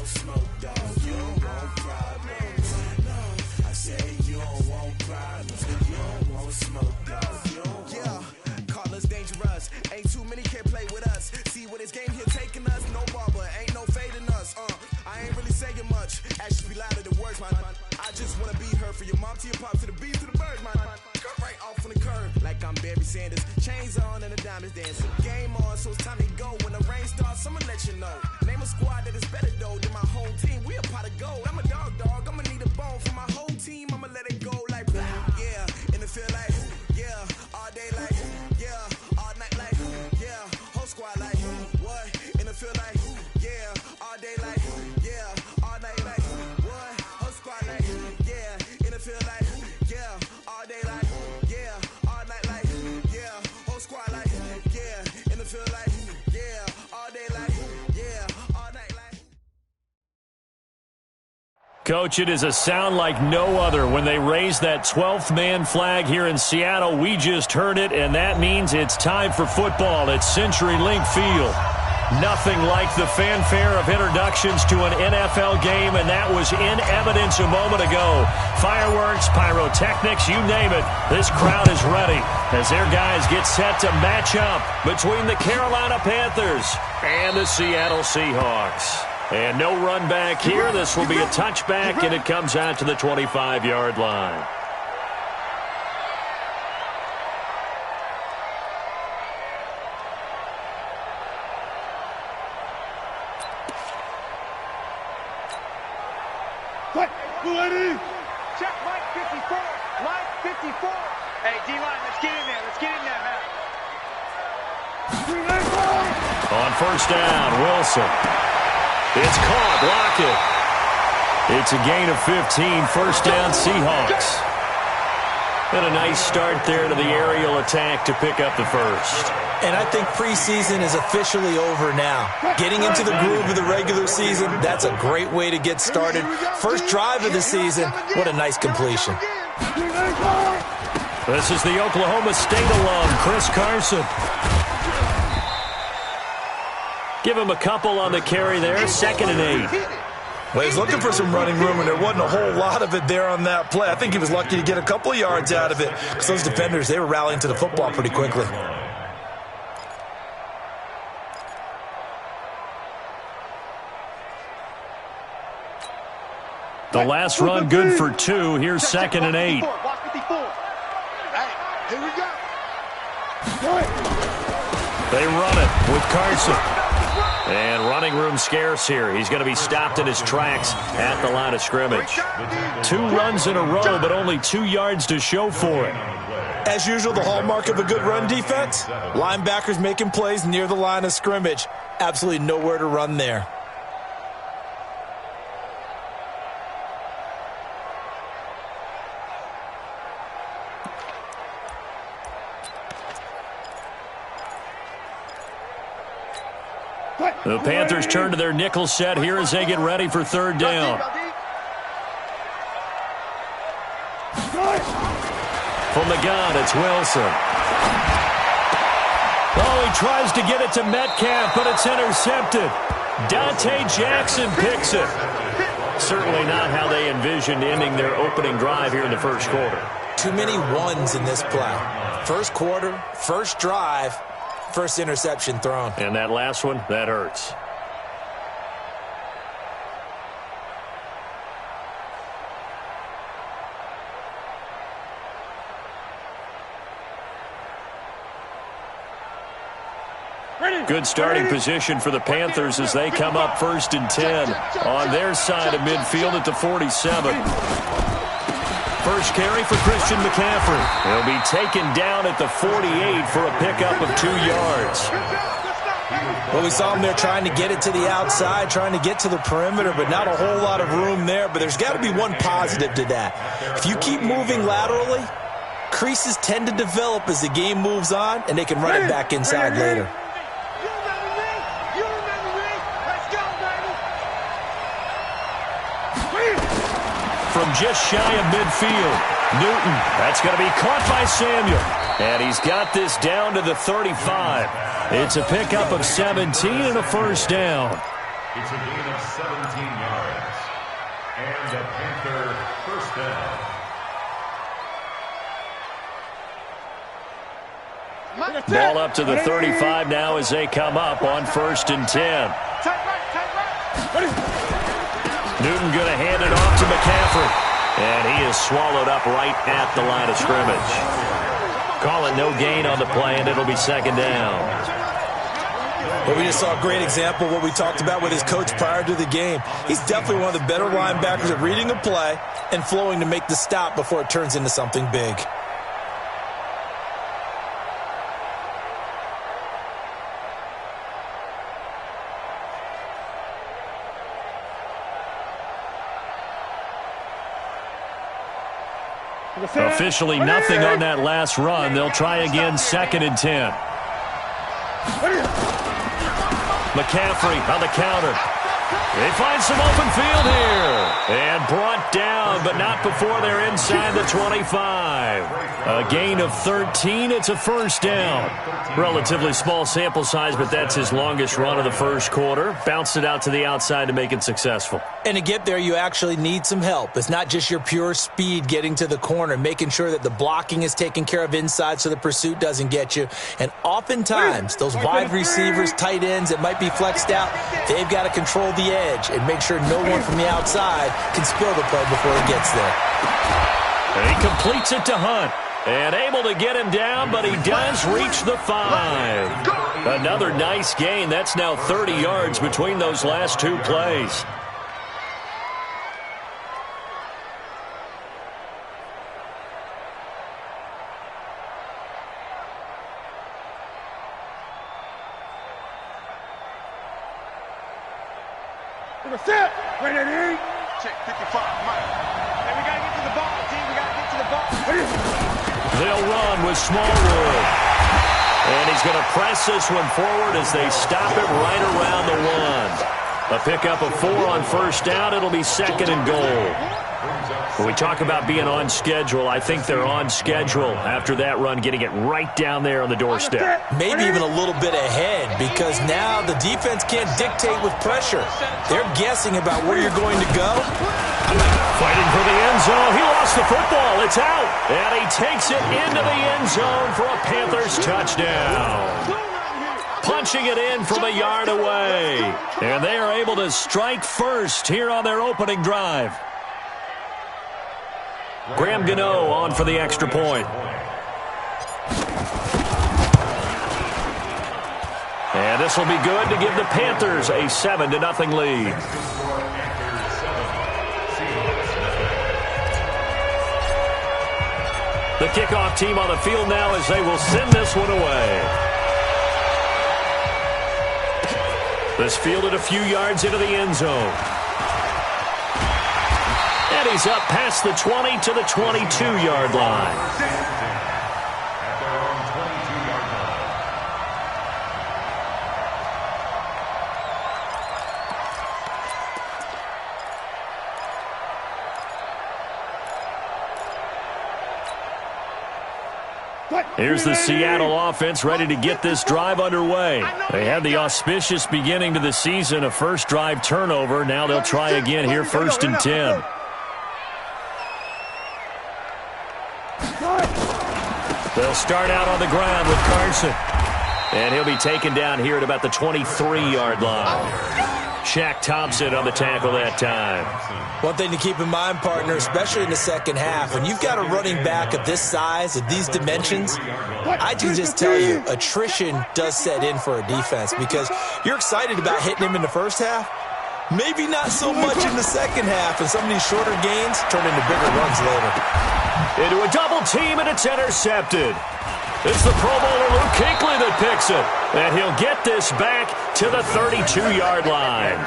want smoke, dog. You don't want problems. No, I say you don't want problems. You don't want smoke, dog. You don't want. Call us dangerous. Ain't too many can play with us. See what this game here taking us. No barber, ain't no fading us. I ain't really saying much. Actions be louder than words, man. I just wanna be heard from your mom to your pop to the beat to the birds, man. Cut right off on the curb like I'm Barry Sanders. Chains on and the diamonds dancing. Game on, so it's time to go. When the rain starts, I'ma let you know. Name a squad that is better though than my whole team. We a pot of gold. I'm a dog. I'ma need a bone for my whole team. I'ma let it go like blah. Yeah, and it feel like yeah, all day like yeah, all night like yeah, whole squad like what? And it feel like yeah, all day like yeah, all night like what? Whole squad like yeah, and it feel like yeah, all day like yeah, all night like yeah, whole squad like yeah, and it feel like yeah, all day like yeah, all night like. Coach, it is a sound like no other when they raise that 12th man flag here in Seattle. We just heard it, and that means it's time for football at CenturyLink Field. Nothing like the fanfare of introductions to an NFL game, and that was in evidence a moment ago. Fireworks, pyrotechnics, you name it. This crowd is ready as their guys get set to match up between the Carolina Panthers and the Seattle Seahawks. And no run back here. This will be a touchback, and it comes out to the 25-yard line. Check line 54. Line 54. Hey, D-line, let's get in there. Let's get in there, man. On first down, Wilson. It's caught. Lockett. It's a gain of 15. First down, Seahawks. And a nice start there to the aerial attack to pick up the first. And I think preseason is officially over now. Getting into the groove of the regular season, that's a great way to get started. First drive of the season, what a nice completion. This is the Oklahoma State alum, Chris Carson. Give him a couple on the carry there, 2nd and 8. Well, he was looking for some running room, and there wasn't a whole lot of it there on that play. I think he was lucky to get a couple of yards out of it because those defenders, they were rallying to the football pretty quickly. The last run good for 2. Here's 2nd and 8. They run it with Carson. And running room scarce here. He's going to be stopped in his tracks at the line of scrimmage. 2 runs in a row, but only 2 yards to show for it. As usual, the hallmark of a good run defense, linebackers making plays near the line of scrimmage. Absolutely nowhere to run there. The Panthers turn to their nickel set here as they get ready for 3rd down. From the gun, it's Wilson. Oh, he tries to get it to Metcalf, but it's intercepted. Dante Jackson picks it. Certainly not how they envisioned ending their opening drive here in the first quarter. Too many ones in this play. First quarter, first drive, first interception thrown. And that last one, that hurts. Good starting position for the Panthers as they come up 1st and 10 on their side of midfield at the 47. First carry for Christian McCaffrey. He'll be taken down at the 48 for a pickup of 2 yards. Well, we saw him there trying to get it to the outside, trying to get to the perimeter, but not a whole lot of room there. But there's got to be one positive to that. If you keep moving laterally, creases tend to develop as the game moves on, and they can run it back inside later. From just shy of midfield, Newton. That's going to be caught by Samuel. And he's got this down to the 35. It's a pickup of 17 and a first down. It's a gain of 17 yards. And a Panther first down. Ball up to the 35 now as they come up on 1st and 10. Newton going to hand it off to McCaffrey. And he is swallowed up right at the line of scrimmage. Call it no gain on the play, and it'll be 2nd down. Well, we just saw a great example of what we talked about with his coach prior to the game. He's definitely one of the better linebackers at reading a play and flowing to make the stop before it turns into something big. Officially nothing on that last run. They'll try again 2nd and 10. McCaffrey on the counter. They find some open field here. And brought down, but not before they're inside the 25. A gain of 13. It's a 1st down. Relatively small sample size, but that's his longest run of the 1st quarter. Bounced it out to the outside to make it successful. And to get there, you actually need some help. It's not just your pure speed getting to the corner, making sure that the blocking is taken care of inside so the pursuit doesn't get you. And oftentimes, those wide receivers, tight ends that might be flexed out, they've got to control the edge and make sure no one from the outside can spill the play before it gets there. And he completes it to Hunt. And able to get him down, but he does reach the 5. Another nice gain. That's now 30 yards between those last 2 plays. Set. Ready. Check 55. Hey, we got to get to the ball, team. We got to get to the ball. They'll run with Smallwood. And he's going to press this one forward as they stop it right around the 1. A pickup of 4 on 1st down. It'll be 2nd and goal. When we talk about being on schedule, I think they're on schedule after that run, getting it right down there on the doorstep. Maybe even a little bit ahead, because now the defense can't dictate with pressure. They're guessing about where you're going to go. Fighting for the end zone. He lost the football. It's out. And he takes it into the end zone for a Panthers touchdown. Punching it in from a yard away. And they are able to strike first here on their opening drive. Graham Gano on for the extra point. And this will be good to give the Panthers a 7-0 lead. The kickoff team on the field now as they will send this one away. This fielded a few yards into the end zone. And he's up past the 20 to the 22-yard line. Here's the Seattle offense ready to get this drive underway. They had the auspicious beginning to the season, a first drive turnover. Now they'll try again here, 1st and 10. They'll start out on the ground with Carson. And he'll be taken down here at about the 23-yard line. Shaq Thompson on the tackle that time. One thing to keep in mind, partner, especially in the second half, when you've got a running back of this size, of these dimensions, I can just tell you, attrition does set in for a defense because you're excited about hitting him in the first half. Maybe not so much in the second half, and some of these shorter gains turn into bigger runs later. Into a double team, and it's intercepted. It's the Pro Bowler Luke Kuechly that picks it. And he'll get this back to the 32-yard line.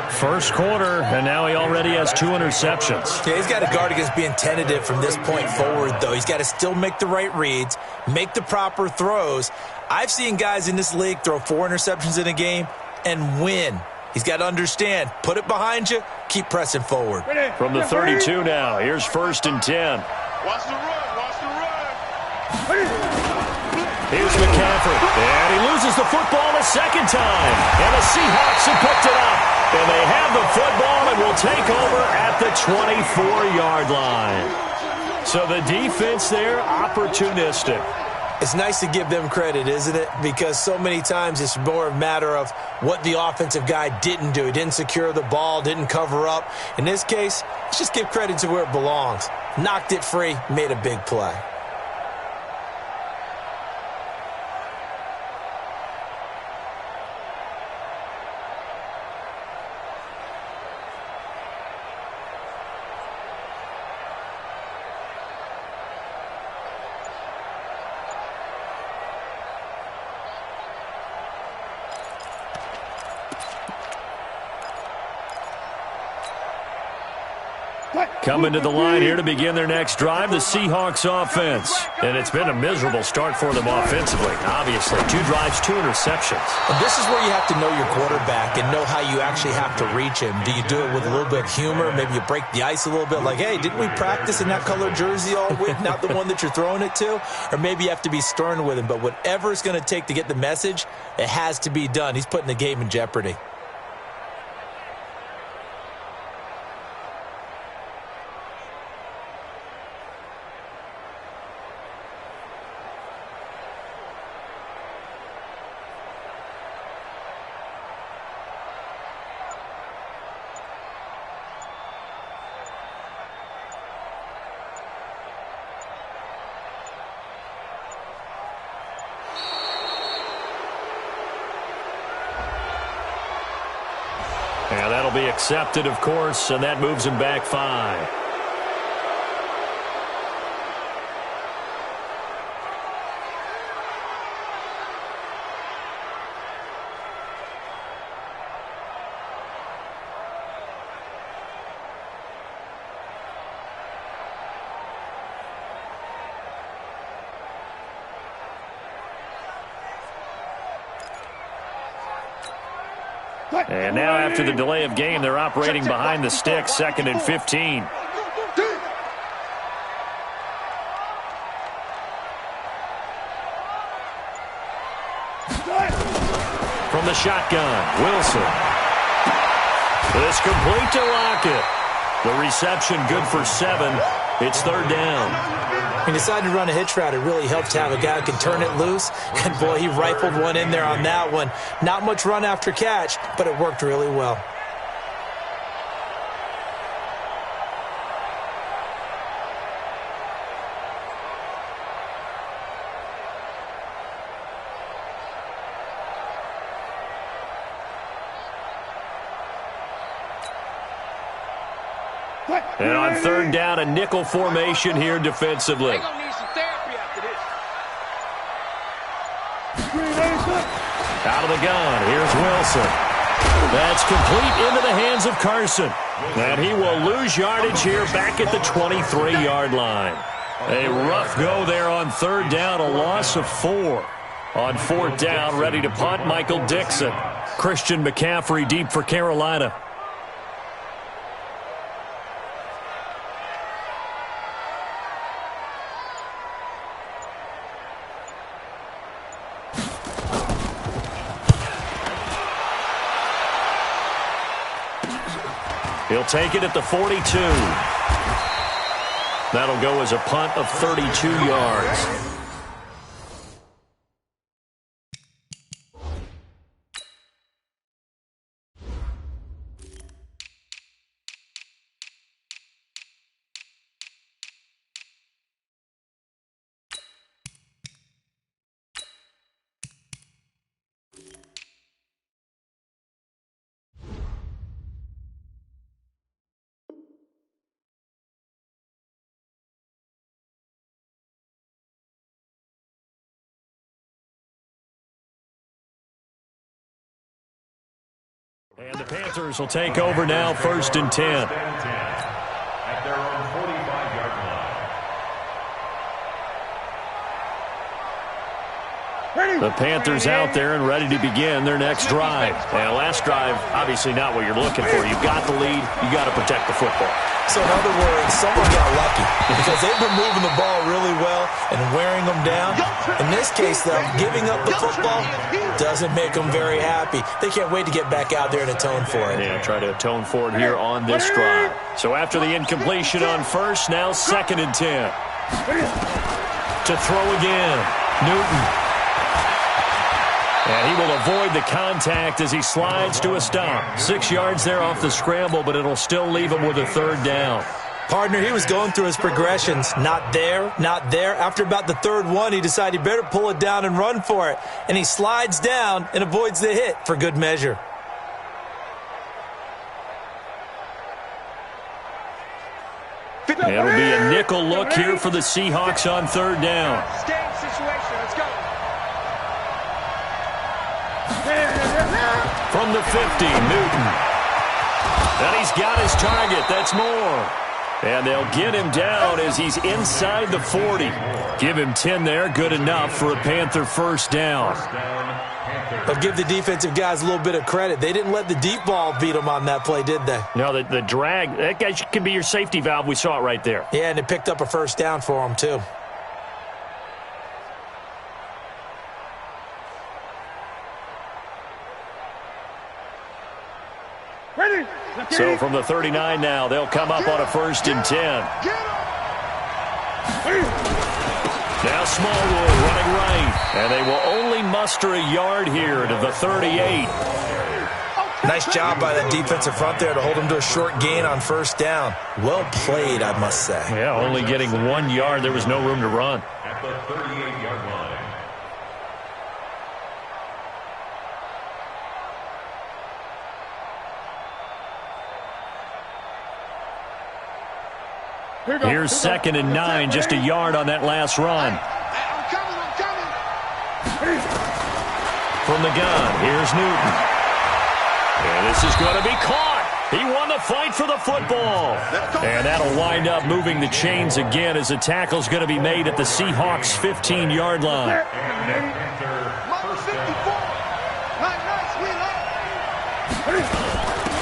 First quarter, and now he already has 2 interceptions. Yeah, he's got to guard against being tentative from this point forward, though. He's got to still make the right reads, make the proper throws. I've seen guys in this league throw 4 interceptions in a game and win. He's got to understand, put it behind you, keep pressing forward. From the 32 now, here's 1st and 10. Watch the run, watch the run. Here's McCaffrey, and he loses the football a second time. And the Seahawks have picked it up. And they have the football and will take over at the 24-yard line. So the defense there, opportunistic. It's nice to give them credit, isn't it? Because so many times it's more a matter of what the offensive guy didn't do. He didn't secure the ball, didn't cover up. In this case, let's just give credit to where it belongs. Knocked it free, made a big play. Coming to the line here to begin their next drive, the Seahawks offense. And it's been a miserable start for them offensively, obviously. 2 drives, 2 interceptions. And this is where you have to know your quarterback and know how you actually have to reach him. Do you do it with a little bit of humor? Maybe you break the ice a little bit like, hey, didn't we practice in that color jersey all week, not the one that you're throwing it to? Or maybe you have to be stern with him. But whatever it's going to take to get the message, it has to be done. He's putting the game in jeopardy. And that'll be accepted, of course, and that moves him back 5. And now after the delay of game, they're operating behind the stick, 2nd and 15. From the shotgun, Wilson. This complete to Lockett. The reception good for 7. It's 3rd down. He decided to run a hitch route. It really helped to have a guy who can turn it loose. And, boy, he rifled one in there on that one. Not much run after catch, but it worked really well. And on 3rd down, a nickel formation here defensively. They're gonna need some therapy after this. Out of the gun, here's Wilson. That's complete into the hands of Carson. And he will lose yardage here back at the 23-yard line. A rough go there on 3rd down, a loss of 4. On 4th down, ready to punt, Michael Dixon. Christian McCaffrey deep for Carolina. He'll take it at the 42. That'll go as a punt of 32 yards. And the Panthers will take over now, 1st and 10. At their own 45-yard The Panthers out there and ready to begin their next drive. And last drive, obviously not what you're looking for. You've got the lead. You got to protect the football. So in other words, someone got lucky because they've been moving the ball really well and wearing them down. In this case, though, giving up the football doesn't make them very happy. They can't wait to get back out there and atone for it. Yeah, try to atone for it here on this drive. So after the incompletion on first, now 2nd and 10. To throw again, Newton. And he will avoid the contact as he slides to a stop. 6 yards there off the scramble, but it'll still leave him with a 3rd down. Partner, he was going through his progressions. Not there, not there. After about the 3rd one, he decided he better pull it down and run for it. And he slides down and avoids the hit for good measure. It'll be a nickel look here for the Seahawks on 3rd down. Game situation. Let's go. From the 50, Newton. And he's got his target. That's more. And they'll get him down as he's inside the 40. Give him 10 there. Good enough for a Panther 1st down. But give the defensive guys a little bit of credit. They didn't let the deep ball beat them on that play, did they? No, the drag, that guy can be your safety valve. We saw it right there. Yeah, and it picked up a 1st down for him, too. So from the 39 now, they'll come up on a 1st and 10. Now Smallwood running right. And they will only muster a yard here to the 38. Nice job by that defensive front there to hold him to a short gain on 1st down. Well played, I must say. Yeah, only getting 1 yard. There was no room to run. At the 38-yard line. Here's 2nd and 9, just a yard on that last run. I'm coming. From the gun, here's Newton. And this is going to be caught. He won the fight for the football. And that'll wind up moving the chains again as the tackle's going to be made at the Seahawks' 15-yard line.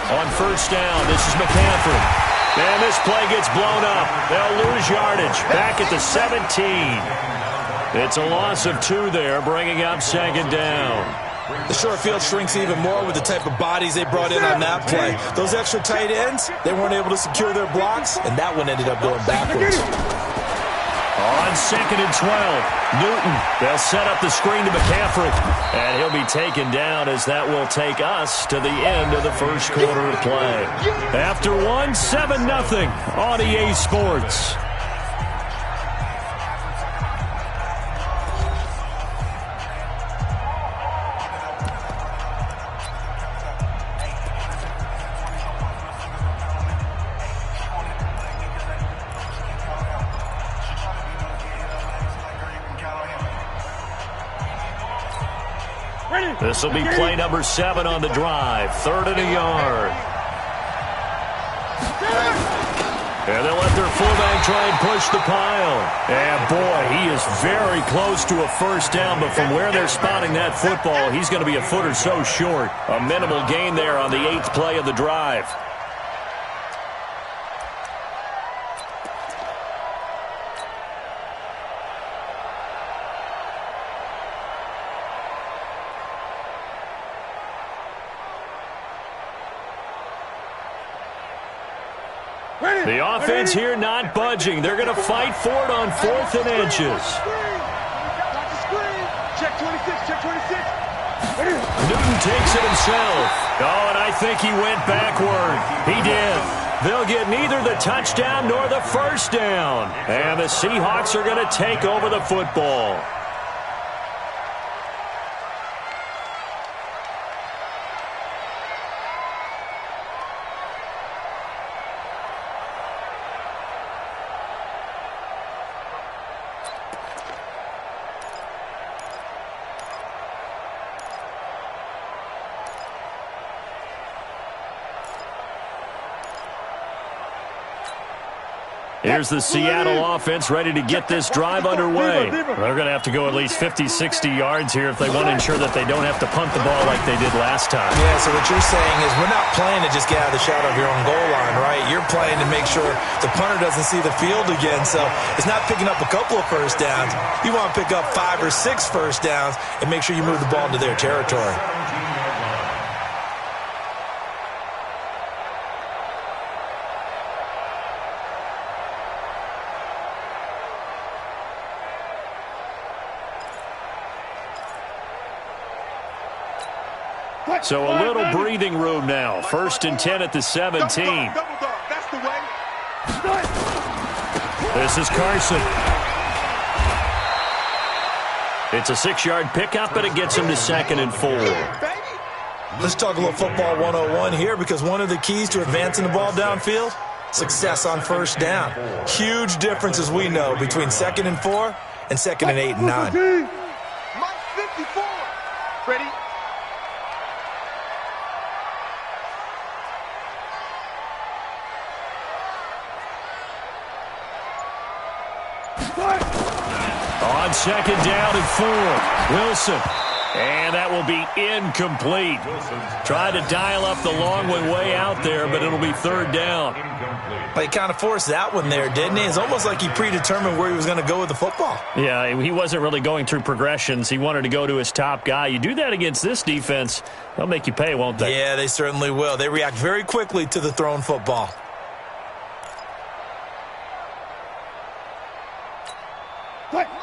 On 1st down, this is McCaffrey. And this play gets blown up. They'll lose yardage. Back at the 17. It's a loss of 2 there, bringing up 2nd down. The short field shrinks even more with the type of bodies they brought in on that play. Those extra tight ends, they weren't able to secure their blocks, and that one ended up going backwards. On 2nd and 12, Newton. They'll set up the screen to McCaffrey. And he'll be taken down as that will take us to the end of the 1st quarter of play. After 7-0 on EA Sports. This will be play number 7 on the drive. 3rd and a yard. And they'll let their fullback try and push the pile. And, boy, he is very close to a 1st down, but from where they're spotting that football, he's going to be a foot or so short. A minimal gain there on the 8th play of the drive. The offense here not budging. They're going to fight for it on 4th and inches. Check 26, check 26. Newton takes it himself. Oh, and I think he went backward. He did. They'll get neither the touchdown nor the 1st down. And the Seahawks are going to take over the football. Here's the Seattle offense ready to get this drive underway. They're going to have to go at least 50, 60 yards here if they want to ensure that they don't have to punt the ball like they did last time. Yeah, so what you're saying is we're not playing to just get out of the shadow of your own goal line, right? You're playing to make sure the punter doesn't see the field again. So it's not picking up a couple of first downs. You want to pick up 5 or 6 first downs and make sure you move the ball into their territory. So a little breathing room now. 1st and 10 at the 17. That's the way. This is Carson. It's a 6-yard pickup, and it gets him to 2nd and 4. Let's talk a little football 101 here, because one of the keys to advancing the ball downfield, success on first down. Huge difference, as we know, between 2nd and 4 and 2nd and 8 and 9. Mike 54. Ready? On 2nd down and 4, Wilson. And that will be incomplete. Tried to dial up the long one way out there, but it'll be 3rd down. But he kind of forced that one there, didn't he? It's almost like he predetermined where he was going to go with the football. Yeah, he wasn't really going through progressions. He wanted to go to his top guy. You do that against this defense, they'll make you pay, won't they? Yeah, they certainly will. They react very quickly to the thrown football.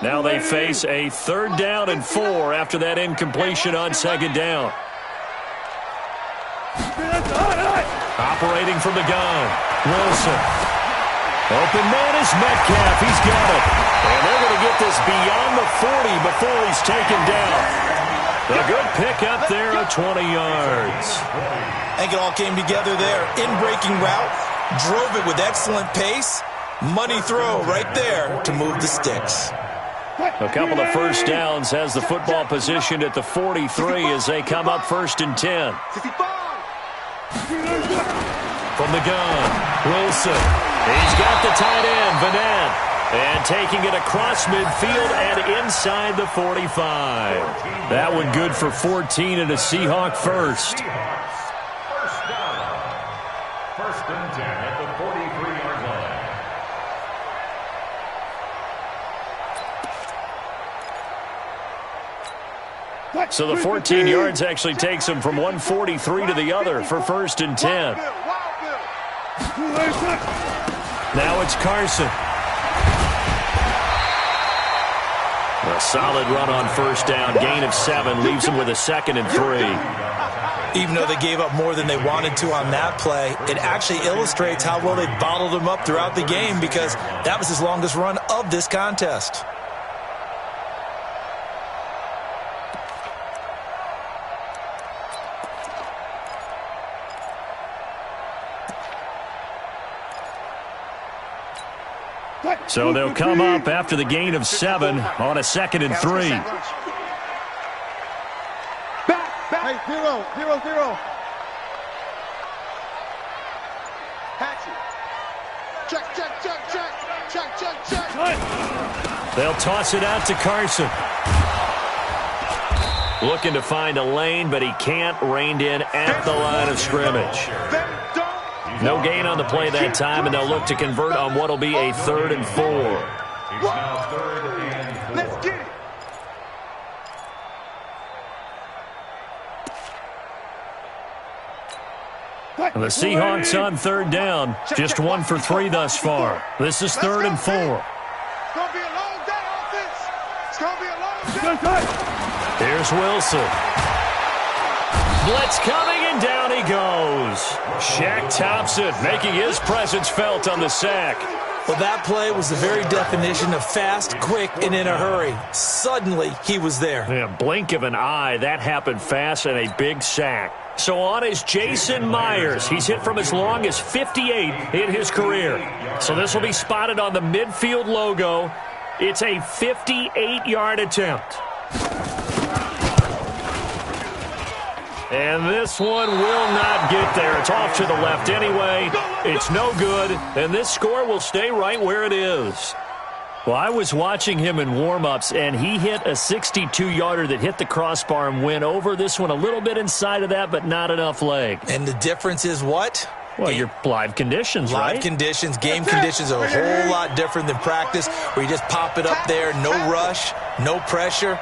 Now they face a 3rd down and 4 after that incompletion on 2nd down. Operating from the gun, Wilson. Open man is Metcalf. He's got it. And they're going to get this beyond the 40 before he's taken down. A good pickup there of 20 yards. I think it all came together there. In-breaking route, drove it with excellent pace. Money throw right there to move the sticks. A couple of first downs, has the football positioned at the 43 as they come up 1st and 10. From the gun, Wilson. He's got the tight end, Vanette. And taking it across midfield and inside the 45. That one good for 14 and a Seahawk first. First down. 1st and 10 at the 43-yard line. So the 14 yards actually takes him from 143 to the other for 1st and 10. Now it's Carson. A solid run on 1st down. Gain of 7 leaves him with a 2nd and 3. Even though they gave up more than they wanted to on that play, it actually illustrates how well they bottled him up throughout the game, because that was his longest run of this contest. So they'll come up after the gain of 7 on a 2nd and 3. Hey, 0, 0, 0. Patch it. Check, check, check, check. Check, check, check. They'll toss it out to Carson. Looking to find a lane, but he can't. Reined in at the line of scrimmage. No gain on the play that time, and they'll look to convert on what will be a 3rd and 4. It's now 3rd and 4. Let's get it. And the Seahawks on 3rd down, just 1 for 3 thus far. This is 3rd and 4. It's going to be a long day, offense. It's going to be a long day. Here's Wilson. Blitz coming, and down he goes. Shaq Thompson making his presence felt on the sack. Well, that play was the very definition of fast, quick, and in a hurry. Suddenly, he was there. Yeah, blink of an eye, that happened fast, and a big sack. So on is Jason Myers. He's hit from as long as 58 in his career. So this will be spotted on the midfield logo. It's a 58-yard attempt. And this one will not get there. It's off to the left anyway. It's no good, and this score will stay right where it is. Well, I was watching him in warm-ups, and he hit a 62-yarder that hit the crossbar and went over. This one a little bit inside of that, but not enough leg. And the difference is what? Well, your live conditions, right? Live conditions, game conditions are a whole lot different than practice, where you just pop it up there, no rush, no pressure.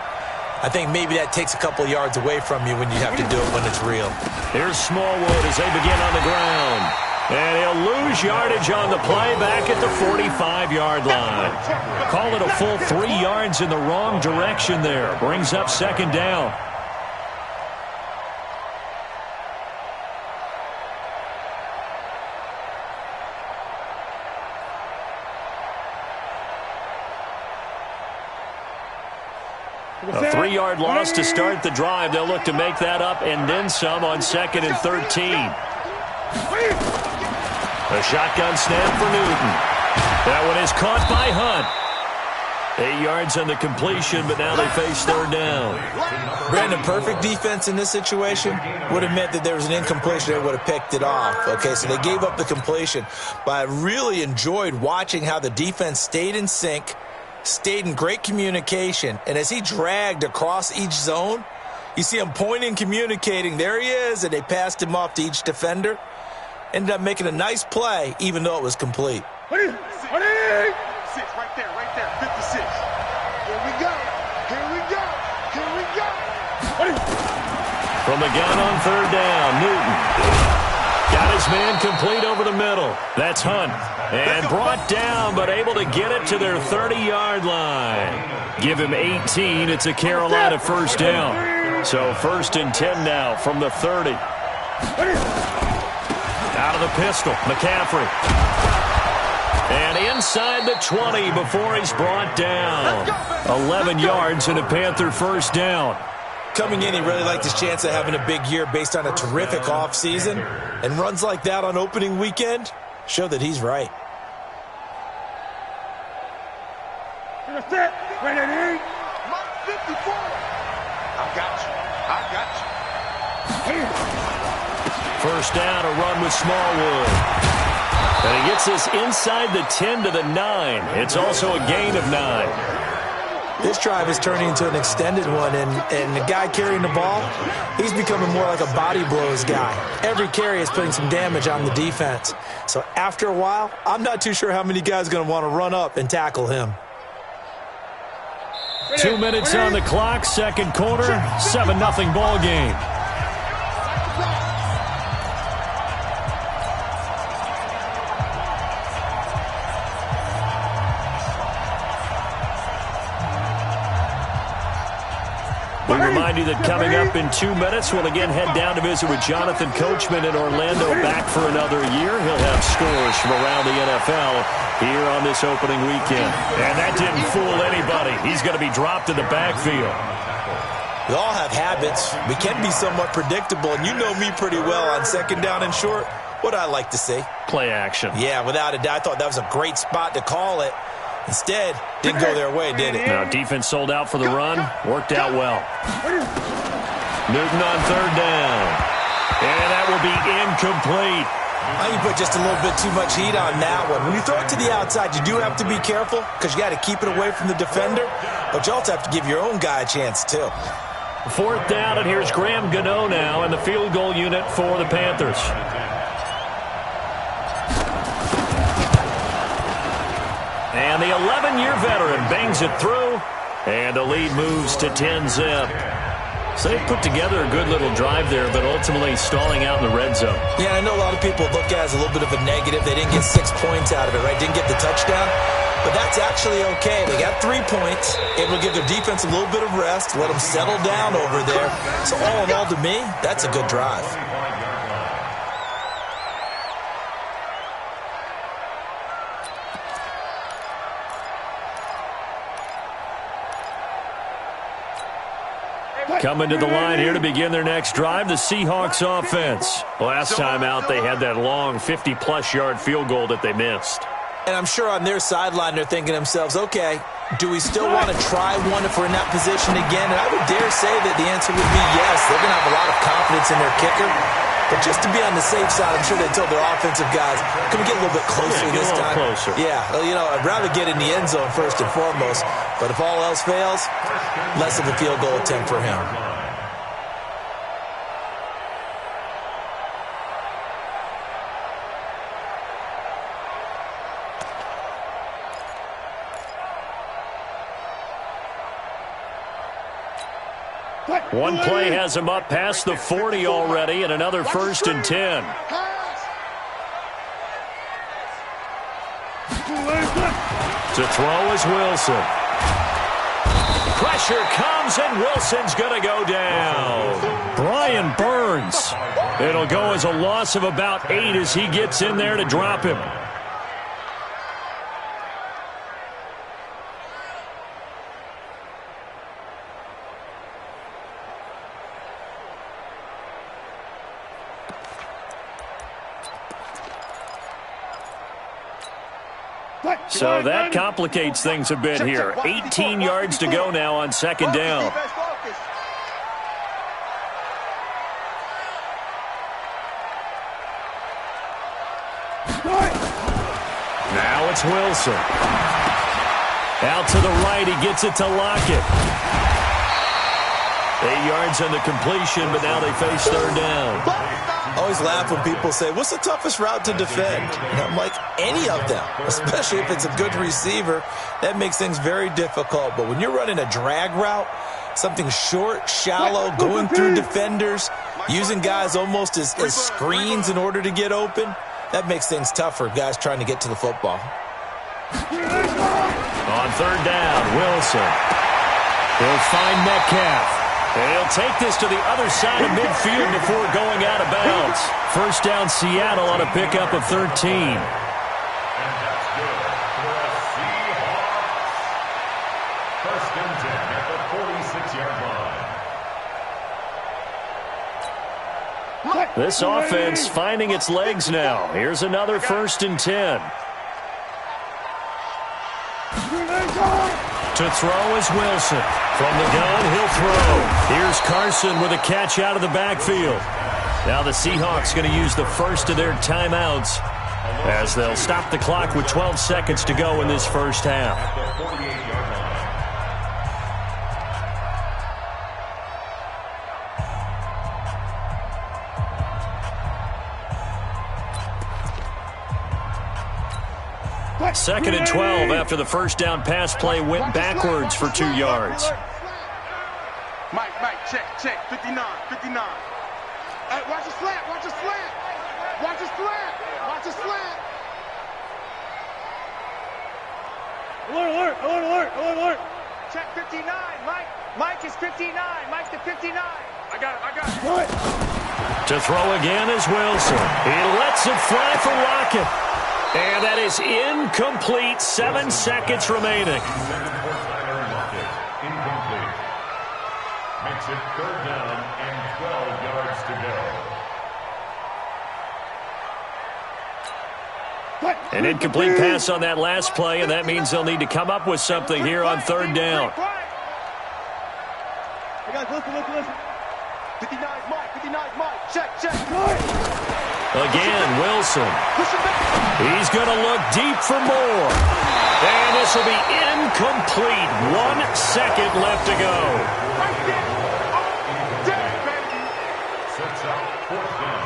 I think maybe that takes a couple of yards away from you when you have to do it when it's real. Here's Smallwood as they begin on the ground. And he'll lose yardage on the play back at the 45-yard line. Call it a full 3 yards in the wrong direction there. Brings up second down. A 3-yard loss to start the drive. They'll look to make that up and then some on 2nd and 13. A shotgun snap for Newton. That one is caught by Hunt. 8 yards on the completion, but now they face third down. Brandon, perfect defense in this situation would have meant that there was an incompletion. They would have picked it off. Okay, so they gave up the completion. But I really enjoyed watching how the defense stayed in sync, stayed in great communication, and as he dragged across each zone, you see him pointing, communicating. There he is, and they passed him off to each defender. Ended up making a nice play, even though it was complete. 6 right there, 56. Here we go, here we go, here we go. From the gun on third down, Newton. Got his man complete over the middle. That's Hunt. And brought down, but able to get it to their 30-yard line. Give him 18. It's a Carolina first down. So 1st and 10 now from the 30. Out of the pistol, McCaffrey. And inside the 20 before he's brought down. 11 yards and a Panther first down. Coming in, he really liked his chance of having a big year based on a terrific offseason. And runs like that on opening weekend show that he's right. Mark 54. I got you. First down, a run with Smallwood. And he gets this inside the 10 to the 9. It's also a gain of 9. This drive is turning into an extended one, and the guy carrying the ball, he's becoming more like a body blows guy. Every carry is putting some damage on the defense. So after a while, I'm not too sure how many guys are going to want to run up and tackle him. 2 minutes on the clock, second quarter, 7-0 ball game. We remind you that coming up in 2 minutes, we'll again head down to visit with Jonathan Coachman in Orlando, back for another year. He'll have scores from around the NFL here on this opening weekend. And that didn't fool anybody. He's going to be dropped in the backfield. We all have habits. We can be somewhat predictable, and you know me pretty well on 2nd down and short. What I like to see? Play action. Yeah, without a doubt. I thought that was a great spot to call it. Instead, didn't go their way, did it? Now, defense sold out for the run. Worked out well. Newton on third down. And that will be incomplete. You put just a little bit too much heat on that one. When you throw it to the outside, you do have to be careful because you got to keep it away from the defender. But you also have to give your own guy a chance, too. 4th down, and here's Graham Gano now in the field goal unit for the Panthers. And the 11-year veteran bangs it through, and the lead moves to 10-zip. So they put together a good little drive there, but ultimately stalling out in the red zone. Yeah, I know a lot of people look at it as a little bit of a negative. They didn't get 6 points out of it, right? Didn't get the touchdown. But that's actually okay. They got 3 points. Able to give their defense a little bit of rest, let them settle down over there. So all in all, to me, that's a good drive. Coming to the line here to begin their next drive, the Seahawks offense. Last time out, they had that long 50-plus yard field goal that they missed. And I'm sure on their sideline they're thinking to themselves, okay, do we still want to try one if we're in that position again? And I would dare say that the answer would be yes. They're going to have a lot of confidence in their kicker. But just to be on the safe side, I'm sure they told their offensive guys, can we get a little bit closer this time? Closer. Yeah, well, you know, I'd rather get in the end zone first and foremost. But if all else fails, less of a field goal attempt for him. One play has him up past the 40 already, and another 1st and 10. To throw is Wilson. Pressure comes, and Wilson's going to go down. Brian Burns. It'll go as a loss of about 8 as he gets in there to drop him. So that complicates things a bit here. 18 yards to go now on 2nd down. Now it's Wilson. Out to the right, he gets it to Lockett. 8 yards on the completion, but now they face 3rd down. I always laugh when people say, what's the toughest route to defend? And I'm like, any of them, especially if it's a good receiver. That makes things very difficult. But when you're running a drag route, something short, shallow, going through defenders, using guys almost as screens in order to get open, that makes things tough for guys trying to get to the football. On 3rd down, Wilson. He'll find Metcalf. And he'll take this to the other side of midfield before going out of bounds. 1st down, Seattle on a pickup of 13. And that's good for a Seahawks. 1st and 10 at the 46-yard line. This offense finding its legs now. Here's another 1st and 10. To throw is Wilson. From the gun, he'll throw. Here's Carson with a catch out of the backfield. Now the Seahawks going to use the first of their timeouts as they'll stop the clock with 12 seconds to go in this 1st half. Second and 12 after the 1st down pass play went backwards for 2 yards. Mike, check, 59. Hey, watch the slant. Watch the slant. Alert. Check 59, Mike. Mike is 59. Mike's the 59. I got it. To throw again is Wilson. He lets it fly for Lockett. And that is incomplete. 7 seconds remaining. Incomplete. Makes it 3rd down and 12 yards to go. An incomplete pass on that last play, and that means they'll need to come up with something here on 3rd down. Hey guys, listen. 59 Mike. Check. Again, Wilson. He's going to look deep for more. And this will be incomplete. 1 second left to go. Sets out 4th down.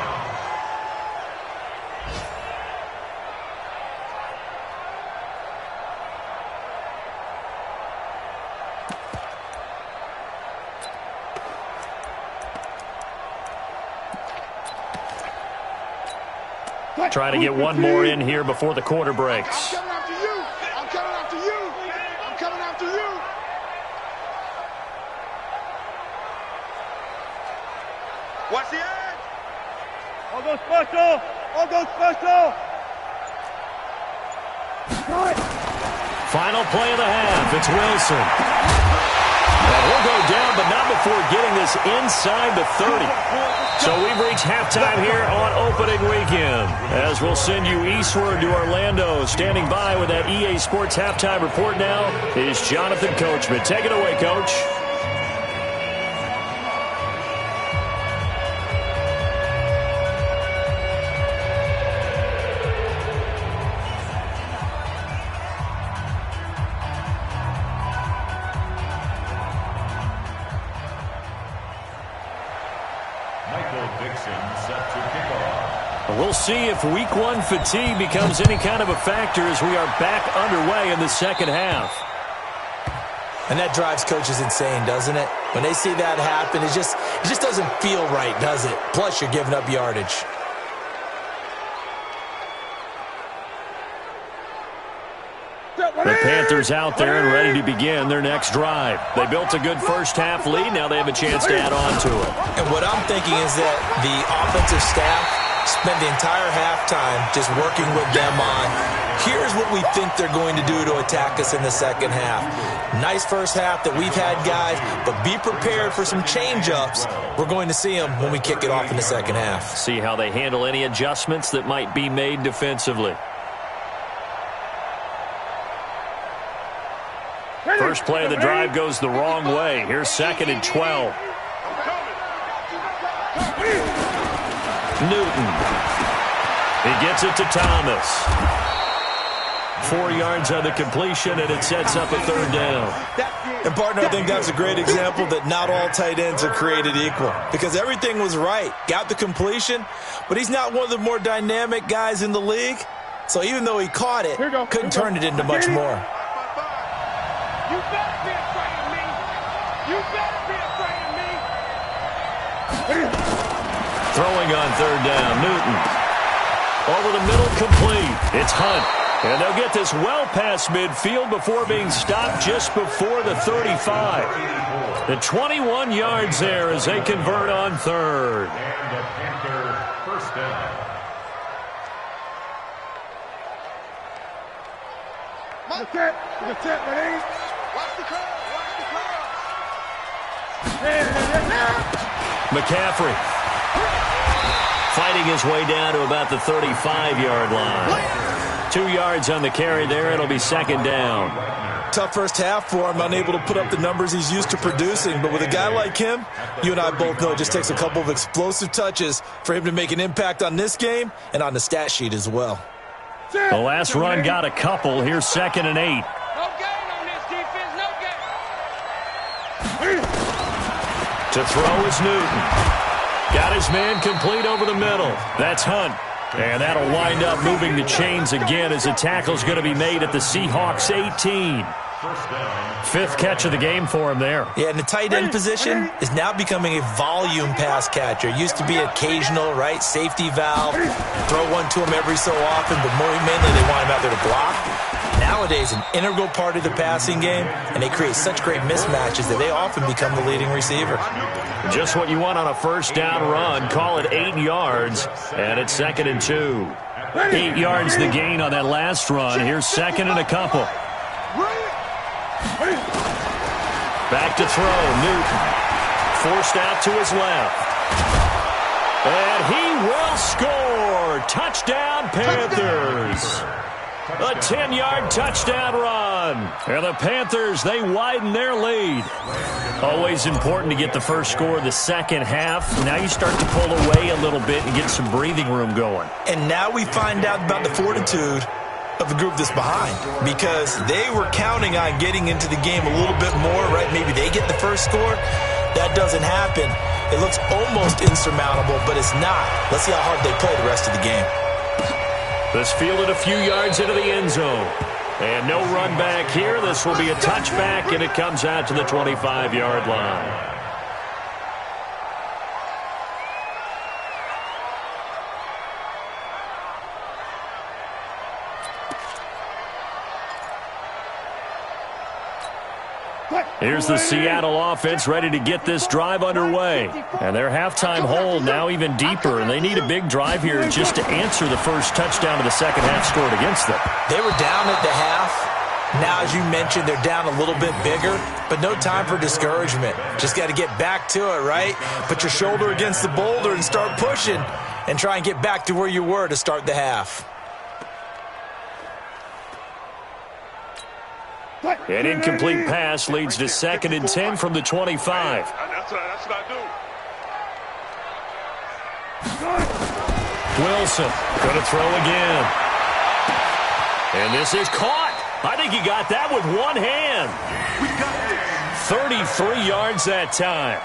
Try to get one more in here before the quarter breaks. I'm coming after you. Watch the edge. I'll go special. Final play of the half. It's Wilson. And he'll go down, but not before getting this inside the 30. So we've reached halftime here on opening weekend. As we'll send you eastward to Orlando. Standing by with that EA Sports halftime report now is Jonathan Coachman. Take it away, Coach. We'll see if week one fatigue becomes any kind of a factor as we are back underway in the second half. And that drives coaches insane, doesn't it? When they see that happen, it just doesn't feel right, does it? Plus, you're giving up yardage. The Panthers out there and ready to begin their next drive. They built a good first-half lead. Now they have a chance to add on to it. And what I'm thinking is that the offensive staff spend the entire halftime just working with them on, here's what we think they're going to do to attack us in the second half. Nice first half that we've had, guys, but be prepared for some change-ups. We're going to see them when we kick it off in the second half. See how they handle any adjustments that might be made defensively. First play of the drive goes the wrong way. Here's 2nd and 12. Newton. He gets it to Thomas. 4 yards on the completion, and it sets up a third down. And, partner, I think that's a great example that not all tight ends are created equal because everything was right. Got the completion, but he's not one of the more dynamic guys in the league. So even though he caught it, couldn't turn it into much more. You better be afraid of me. You better be afraid of me. Throwing on third down, Newton. Over the middle, complete. It's Hunt. And they'll get this well past midfield before being stopped just before the 35. The 21 yards there as they convert on third. And the Panther first down. Look at ready? Watch the crowd. McCaffrey fighting his way down to about the 35-yard line. 2 yards on the carry there. It'll be second down. Tough first half for him, unable to put up the numbers he's used to producing. But with a guy like him, you and I both know it just takes a couple of explosive touches for him to make an impact on this game and on the stat sheet as well. The last run got a couple. Here's 2nd and 8. No gain on this defense, no gain. To throw is Newton. Got his man complete over the middle. That's Hunt. And that'll wind up moving the chains again as the tackle's going to be made at the Seahawks 18. 5th catch of the game for him there. Yeah, and the tight end position is now becoming a volume pass catcher. It used to be occasional, right? Safety valve. Throw one to him every so often, but mainly they want him out there to block. Nowadays, an integral part of the passing game, and they create such great mismatches that they often become the leading receiver. Just what you want on a first down run. Call it 8 yards, and it's 2nd and 2. 8 yards the gain on that last run. Here's 2nd and a couple. Back to throw, Newton. Forced out to his left. And he will score. Touchdown, Panthers. A 10-yard touchdown run. And the Panthers, they widen their lead. Always important to get the first score of the second half. Now you start to pull away a little bit and get some breathing room going. And now we find out about the fortitude of the group that's behind, because they were counting on getting into the game a little bit more, right? Maybe they get the first score. That doesn't happen. It looks almost insurmountable, but it's not. Let's see how hard they play the rest of the game. This fielded a few yards into the end zone. And no run back here. This will be a touchback, and it comes out to the 25-yard line. Here's the Seattle offense ready to get this drive underway. And their halftime hole now even deeper, and they need a big drive here just to answer the first touchdown of the second half scored against them. They were down at the half. Now, as you mentioned, they're down a little bit bigger, but no time for discouragement. Just got to get back to it, right? Put your shoulder against the boulder and start pushing and try and get back to where you were to start the half. An incomplete pass leads to 2nd and 10 from the 25. That's what I do. Wilson going to throw again. And this is caught. I think he got that with one hand. 33 yards that time.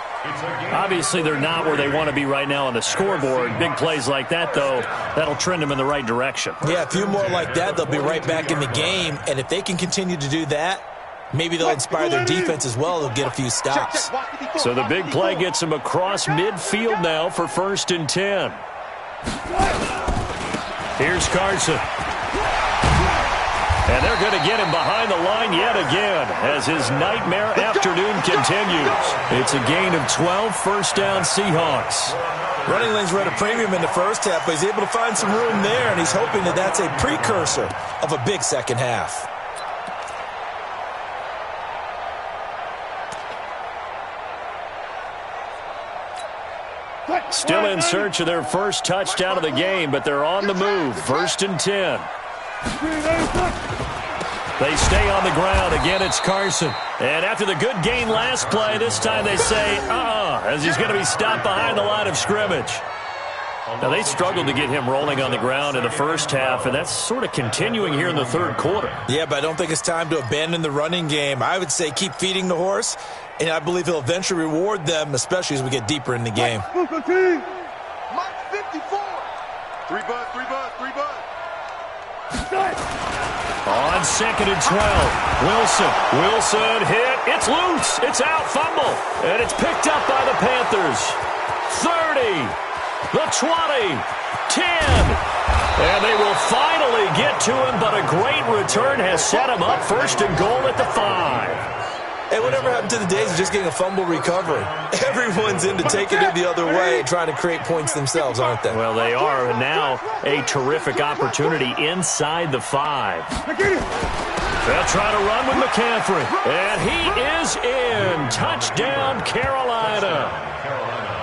Obviously, they're not where they want to be right now on the scoreboard. Big plays like that, though, that'll trend them in the right direction. Yeah, a few more like that, they'll be right back in the game. And if they can continue to do that, maybe they'll inspire their defense as well. They'll get a few stops. So the big play gets them across midfield now for 1st and 10. Here's Carson. And they're going to get him behind the line yet again as his nightmare afternoon continues. It's a gain of 12, 1st down Seahawks. Running lanes were at a premium in the first half, but he's able to find some room there, and he's hoping that that's a precursor of a big second half. Still in search of their first touchdown of the game, but they're on the move. 1st and 10. They stay on the ground. Again, it's Carson. And after the good gain last play, this time they say, as he's going to be stopped behind the line of scrimmage. Now, they struggled to get him rolling on the ground in the first half, and that's sort of continuing here in the third quarter. Yeah, but I don't think it's time to abandon the running game. I would say keep feeding the horse, and I believe he'll eventually reward them, especially as we get deeper in the game. Mike 54. 3 bud. On 2nd and 12, Wilson hit. It's loose. It's out. Fumble. And it's picked up by the Panthers. 30, the 20, 10. And they will finally get to him, but a great return has set him up 1st and goal at the 5. Hey, whatever happened to the days of just getting a fumble recovery? Everyone's into taking it the other way and trying to create points themselves, aren't they? Well, they are, and now a terrific opportunity inside the 5. They'll try to run with McCaffrey, and he is in. Touchdown, Carolina.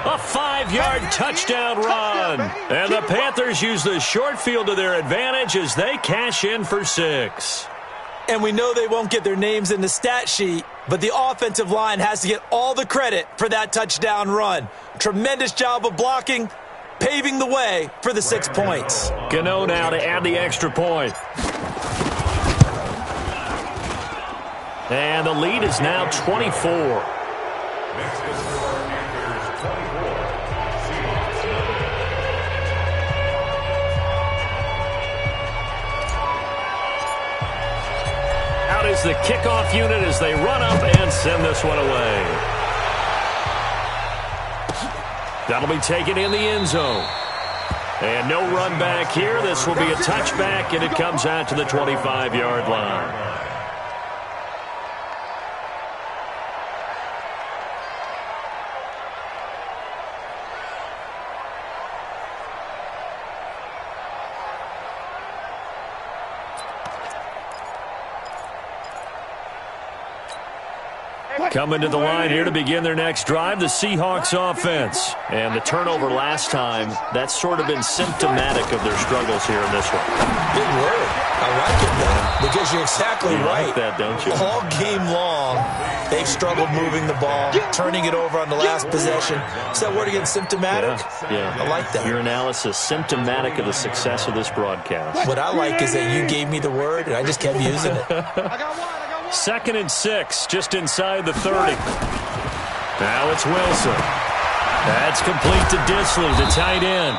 A 5-yard touchdown run. And the Panthers use the short field to their advantage as they cash in for 6. And we know they won't get their names in the stat sheet, but the offensive line has to get all the credit for that touchdown run. Tremendous job of blocking, paving the way for the 6 points. Gano now to add the extra point. And the lead is now 24. Is the kickoff unit as they run up and send this one away. That'll be taken in the end zone. And no run back here. This will be a touchback, and it comes out to the 25-yard line. Coming to the line here to begin their next drive, the Seahawks offense. And the turnover last time, that's sort of been symptomatic of their struggles here in this one. Big word. I like it, though, because you're exactly right. Like that, don't you? All game long, they've struggled moving the ball, turning it over on the last possession. Is that word again, symptomatic? Yeah. I like that. Your analysis, symptomatic of the success of this broadcast. What I like is that you gave me the word, and I just kept using it. 2nd and 6, just inside the 30. Now it's Wilson. That's complete to Disley, the tight end.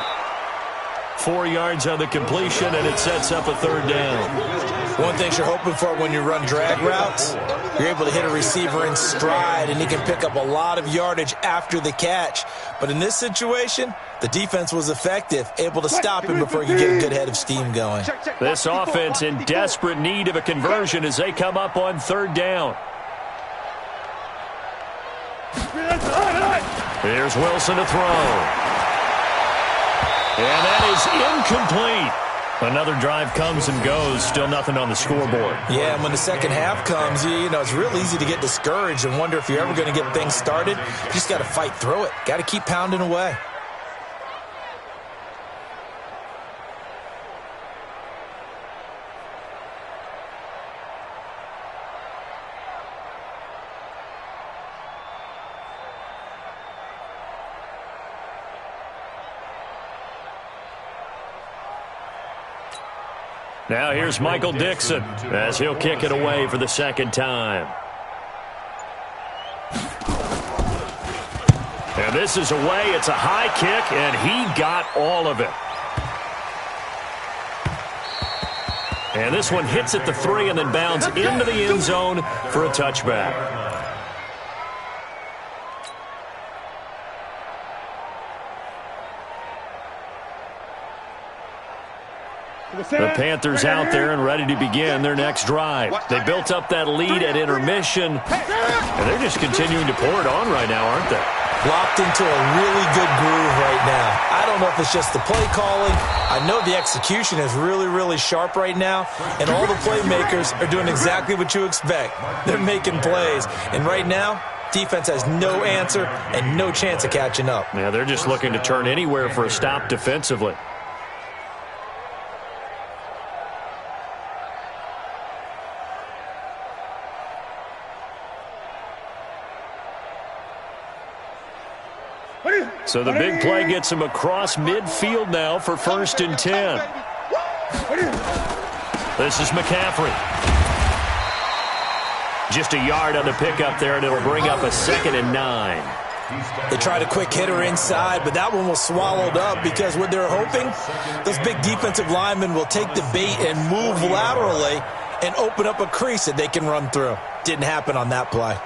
4 yards on the completion, and it sets up a 3rd down. One thing you're hoping for when you run drag routes, you're able to hit a receiver in stride, and he can pick up a lot of yardage after the catch. But in this situation, the defense was effective, able to stop him before he could get a good head of steam going. This offense in desperate need of a conversion as they come up on 3rd down. Here's Wilson to throw. And that is incomplete. Another drive comes and goes, still nothing on the scoreboard. Yeah, and when the second half comes, you know, it's real easy to get discouraged and wonder if you're ever going to get things started. You just got to fight through it. Got to keep pounding away. Now here's Michael Dixon as he'll kick it away for the second time. And this is away. It's a high kick, and he got all of it. And this one hits at the 3 and then bounds into the end zone for a touchback. The Panthers out there and ready to begin their next drive. They built up that lead at intermission, and they're just continuing to pour it on right now, aren't they? Locked into a really good groove right now. I don't know if it's just the play calling. I know the execution is really, really sharp right now, and all the playmakers are doing exactly what you expect. They're making plays, and right now, defense has no answer and no chance of catching up. Yeah, they're just looking to turn anywhere for a stop defensively. So the big play gets him across midfield now for 1st and 10. This is McCaffrey. Just a yard on the pickup there, and it'll bring up a 2nd and 9. They tried a quick hitter inside, but that one was swallowed up because what they're hoping, those big defensive linemen will take the bait and move laterally and open up a crease that they can run through. Didn't happen on that play.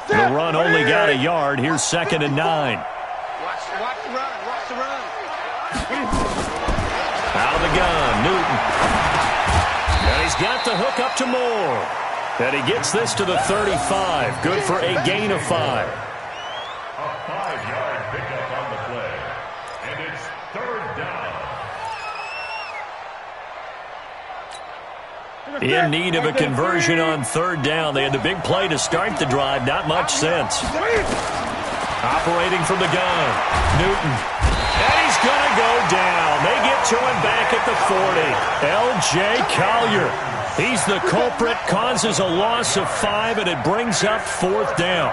The run only got a yard. Here's 2nd and 9. Watch the run. Watch the run. Out of the gun, Newton. And he's got the hook up to Moore. And he gets this to the 35. Good for a gain of 5. A 5-yard pickup on the play. And it's 3rd down. In need of a conversion on 3rd down. They had the big play to start the drive. Not much sense. Operating from the gun, Newton. And he's going to go down. They get to him back at the 40. L.J. Collier. He's the culprit, causes a loss of 5, and it brings up 4th down.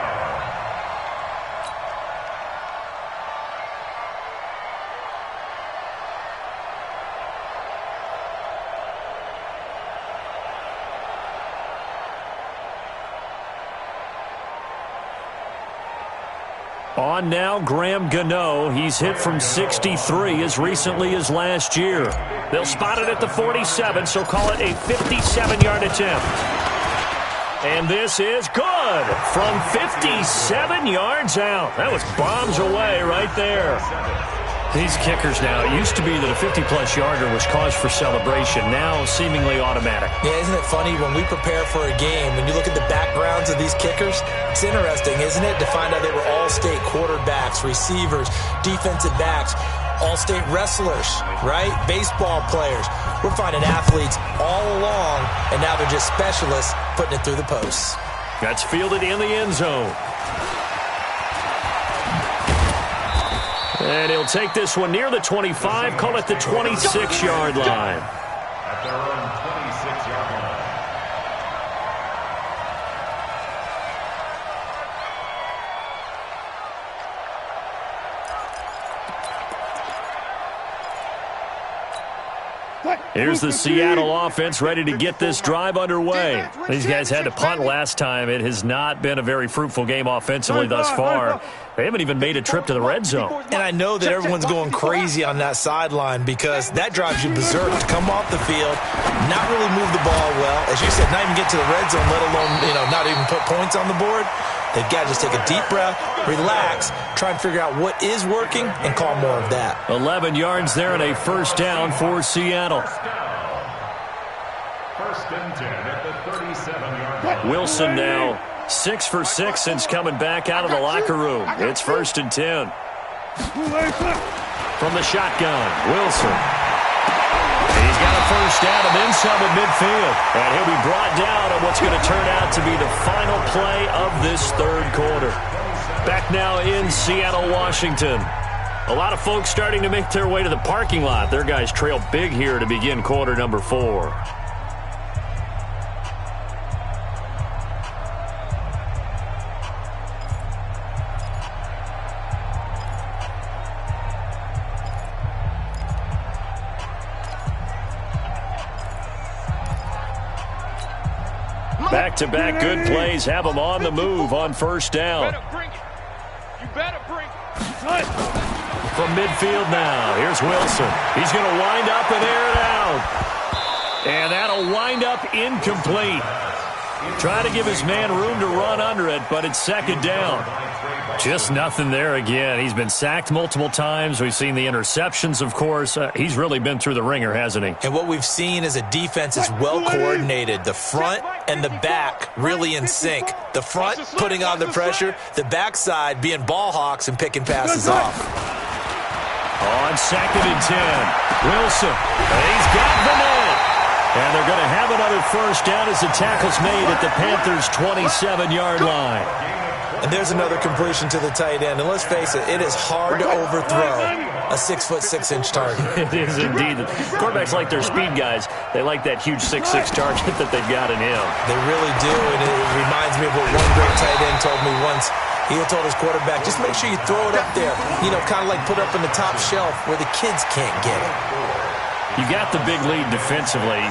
On now, Graham Gano. He's hit from 63 as recently as last year. They'll spot it at the 47, so call it a 57-yard attempt. And this is good from 57 yards out. That was bombs away right there. These kickers now, it used to be that a 50-plus yarder was cause for celebration. Now seemingly automatic. Yeah, isn't it funny when we prepare for a game, when you look at the backgrounds of these kickers, it's interesting, isn't it, to find out they were all-state quarterbacks, receivers, defensive backs, all-state wrestlers, right? Baseball players. We're finding athletes all along, and now they're just specialists putting it through the posts. That's fielded in the end zone. And he'll take this one near the 25, call it the 26-yard line. At their own 26-yard line. Here's the Seattle offense ready to get this drive underway. These guys had to punt last time. It has not been a very fruitful game offensively thus far. They haven't even made a trip to the red zone. And I know that everyone's going crazy on that sideline because that drives you berserk to come off the field, not really move the ball well. As you said, not even get to the red zone, let alone, not even put points on the board. They've got to just take a deep breath, relax, try and figure out what is working, and call more of that. 11 yards there and a 1st down for Seattle. 1st and 10 at the 37-yard line. Wilson now 6 for 6 since coming back out of the locker room. It's 1st and 10. From the shotgun, Wilson. He's got a first down and then some at midfield. And he'll be brought down on what's going to turn out to be the final play of this third quarter. Back now in Seattle, Washington. A lot of folks starting to make their way to the parking lot. Their guys trail big here to begin quarter number 4. Back-to-back good plays have them on the move on first down. You better bring it. From midfield now, here's Wilson. He's going to wind up and air it out. And that'll wind up incomplete. Trying to give his man room to run under it, but it's 2nd down. Just nothing there again. He's been sacked multiple times. We've seen the interceptions, of course. He's really been through the ringer, hasn't he? And what we've seen is a defense is well coordinated. The front and the back really in sync. The front putting on the pressure, the backside being ball hawks and picking passes off. On 2nd and 10, Wilson. He's got the net. And they're going to have another first down as the tackle's made at the Panthers' 27-yard line. And there's another completion to the tight end. And let's face it, it is hard to overthrow a 6'6" target. It is indeed. Quarterbacks like their speed guys. They like that huge 6'6" target that they've got in him. They really do, and it reminds me of what one great tight end told me once. He had told his quarterback, just make sure you throw it up there. You know, kind of like put it up in the top shelf where the kids can't get it. You got the big lead defensively,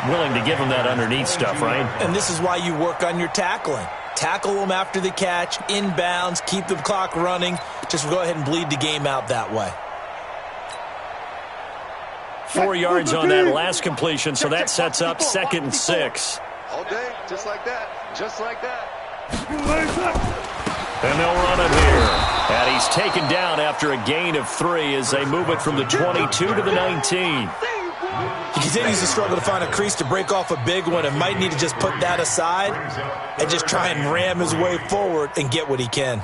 willing to give them that underneath stuff, right? And this is why you work on your tackling. Tackle them after the catch, inbounds, keep the clock running. Just go ahead and bleed the game out that way. 4 yards on that last completion, so that sets up 2nd and 6. All day, just like that. Just like that. And they'll run it here. And he's taken down after a gain of 3 as they move it from the 22 to the 19. He continues to struggle to find a crease to break off a big one and might need to just put that aside and just try and ram his way forward and get what he can.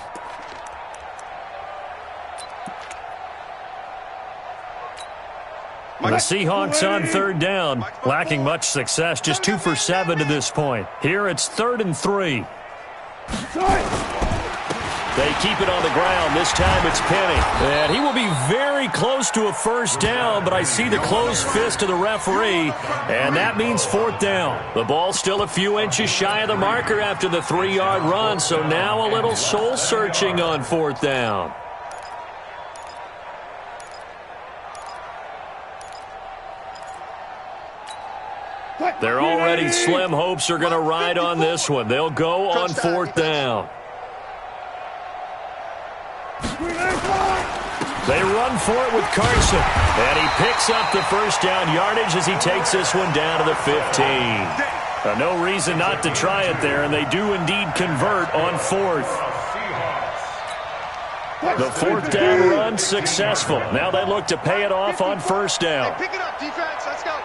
The Seahawks on 3rd down, lacking much success, just 2 for 7 to this point. Here it's 3rd and 3. They keep it on the ground. This time it's Penny. And he will be very close to a first down, but I see the closed fist of the referee, and that means 4th down. The ball's still a few inches shy of the marker after the 3-yard run, so now a little soul-searching on 4th down. Their already slim hopes are going to ride on this one. They'll go on 4th down. They run for it with Carson, and he picks up the first down yardage as he takes this one down to the 15. No reason not to try it there, and they do indeed convert on 4th. The 4th down run successful. Now they look to pay it off on first down. Pick it up, defense. Let's go.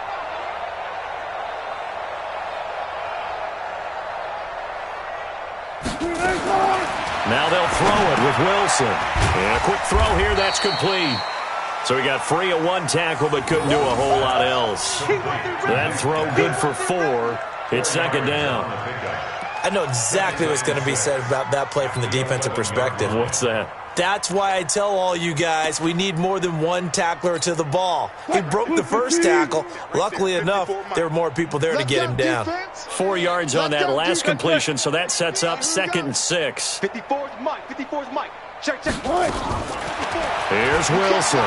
Now they'll throw it with Wilson. And a quick throw here, that's complete. So he got free of 1 tackle but couldn't do a whole lot else. That throw good for 4. It's 2nd down. I know exactly what's going to be said about that play from the defensive perspective. What's that? That's why I tell all you guys we need more than 1 tackler to the ball. He broke the first tackle. Luckily enough, there were more people there to get him down. 4 yards on that last completion, so that sets up 2nd and 6. 54's Mike. 54's Mike. Check. Here's Wilson.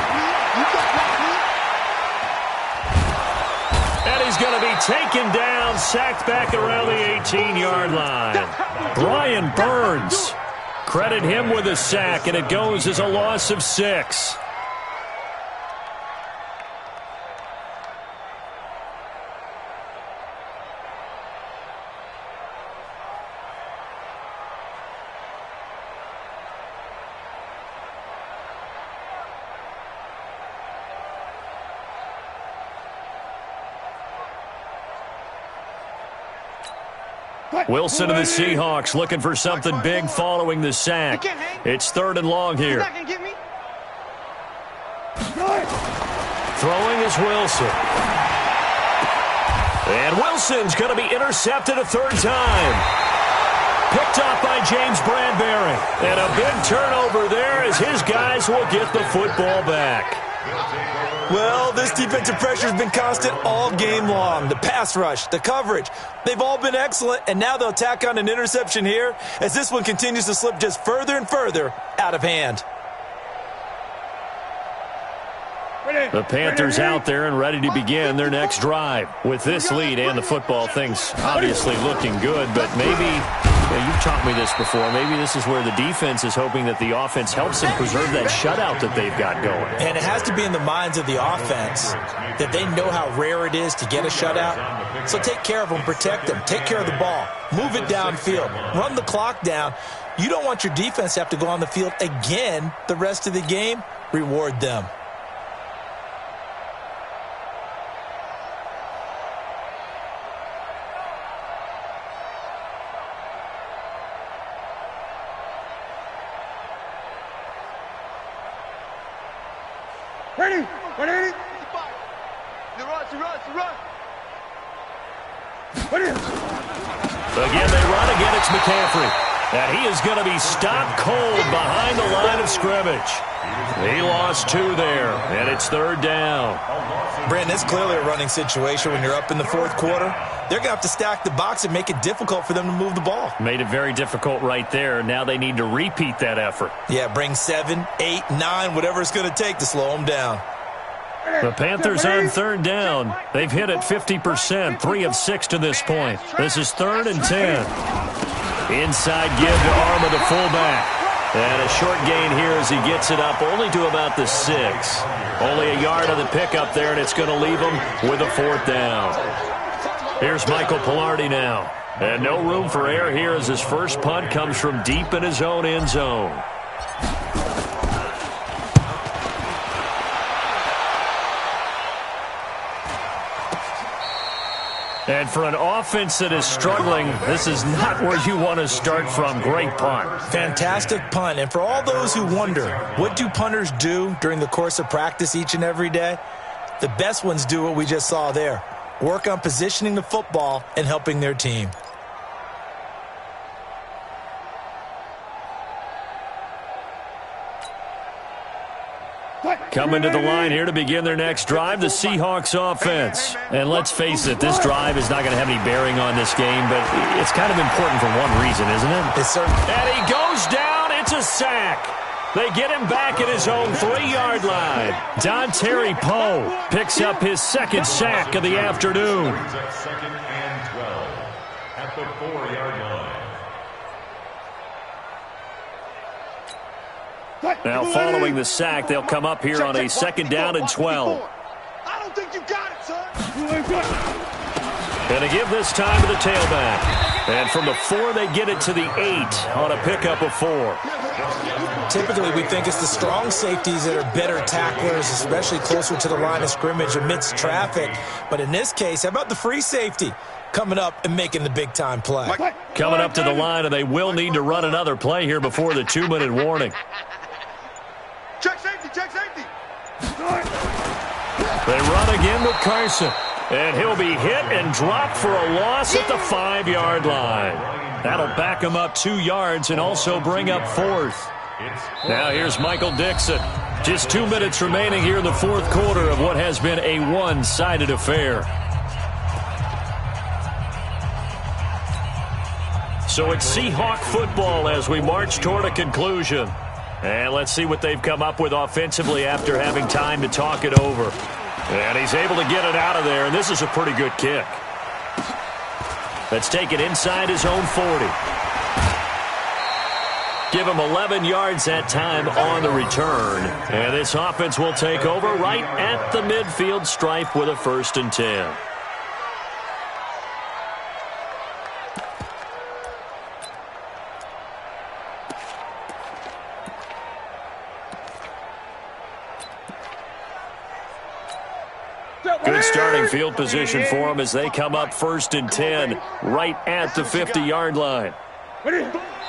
And he's going to be taken down, sacked back around the 18-yard line. Brian Burns. Credit him with a sack, and it goes as a loss of 6. Wilson and the Seahawks looking for something big following the sack. It's 3rd and long here. Throwing is Wilson. And Wilson's going to be intercepted a 3rd time. Picked off by James Bradbury. And a big turnover there as his guys will get the football back. Well, this defensive pressure has been constant all game long. The pass rush, the coverage, they've all been excellent, and now they'll tack on an interception here as this one continues to slip just further and further out of hand. The Panthers out there and ready to begin their next drive. With this lead and the football, things obviously looking good, but maybe, you've taught me this before, maybe this is where the defense is hoping that the offense helps them preserve that shutout that they've got going. And it has to be in the minds of the offense that they know how rare it is to get a shutout. So take care of them, protect them, take care of the ball, move it downfield, run the clock down. You don't want your defense to have to go on the field again the rest of the game. Reward them. Ready? Ready? Again, they run. Again, it's McCaffrey. And he is going to be stopped cold behind the line of scrimmage. He lost 2 there, and it's 3rd down. Brandon, it's clearly a running situation when you're up in the 4th quarter. They're going to have to stack the box and make it difficult for them to move the ball. Made it very difficult right there. Now they need to repeat that effort. Yeah, bring 7, 8, 9, whatever it's going to take to slow them down. The Panthers on 3rd down. They've hit it 50%, 3 of 6 to this point. This is 3rd and 10. Inside give to Arma, the fullback. And a short gain here as he gets it up only to about the 6. Only a yard on the pickup there, and it's going to leave him with a 4th down. Here's Michael Pilardi now. And no room for error here as his first punt comes from deep in his own end zone. And for an offense that is struggling, this is not where you want to start from. Great punt. Fantastic punt. And for all those who wonder, what do punters do during the course of practice each and every day? The best ones do what we just saw there. Work on positioning the football and helping their team. Coming to the line here to begin their next drive, the Seahawks offense. And let's face it, this drive is not going to have any bearing on this game, but it's kind of important for one reason, isn't it? It's certain. And he goes down. It's a sack. They get him back at his own 3-yard line. Dontari Poe picks up his 2nd sack of the afternoon. 2nd and 12 at the 4-yard line. Now following the sack, they'll come up here on a 2nd down and 12. I don't think you got it, son. And to give this time to the tailback. And from the 4, they get it to the 8 on a pickup of 4. Typically, we think it's the strong safeties that are better tacklers, especially closer to the line of scrimmage amidst traffic. But in this case, how about the free safety coming up and making the big-time play? Coming up to the line, and they will need to run another play here before the 2-minute warning. Check safety, check safety. They run again with Carson. And he'll be hit and dropped for a loss at the 5-yard line. That'll back him up 2 yards and also bring up 4th. Now here's Michael Dixon. Just 2 minutes remaining here in the 4th quarter of what has been a one-sided affair. So it's Seahawk football as we march toward a conclusion. And let's see what they've come up with offensively after having time to talk it over. And he's able to get it out of there, and this is a pretty good kick. Let's take it inside his own 40. Give him 11 yards that time on the return. And this offense will take over right at the midfield stripe with a 1st and 10. Good starting field position for them as they come up 1st and 10 right at the 50-yard line.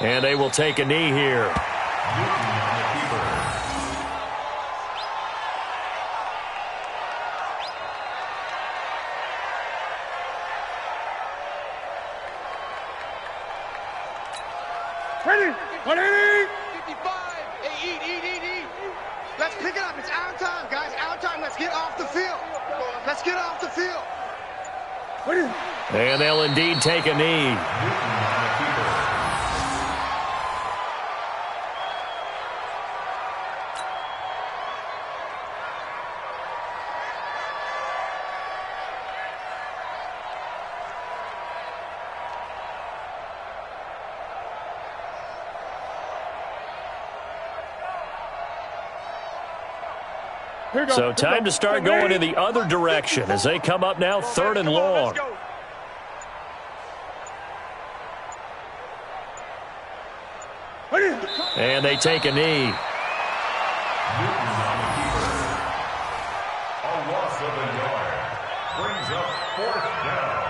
And they will take a knee here. Ready? 55. Hey, eat. Let's pick it up. It's our time, guys. Our time. Let's get off the field. Let's get off the field. And they'll indeed take a knee. So time to start going in the other direction as they come up now 3rd and long. And they take a knee. A loss of a yard brings up 4th down.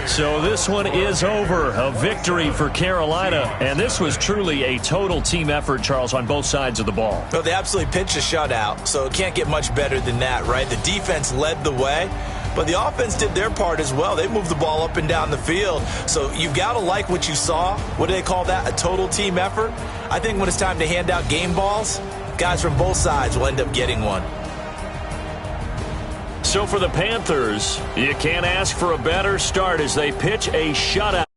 So this one is over. A victory for Carolina. And this was truly a total team effort, Charles, on both sides of the ball. Well, they absolutely pitched a shutout, so it can't get much better than that, right? The defense led the way, but the offense did their part as well. They moved the ball up and down the field. So you've got to like what you saw. What do they call that? A total team effort? I think when it's time to hand out game balls, guys from both sides will end up getting one. So for the Panthers, you can't ask for a better start as they pitch a shutout.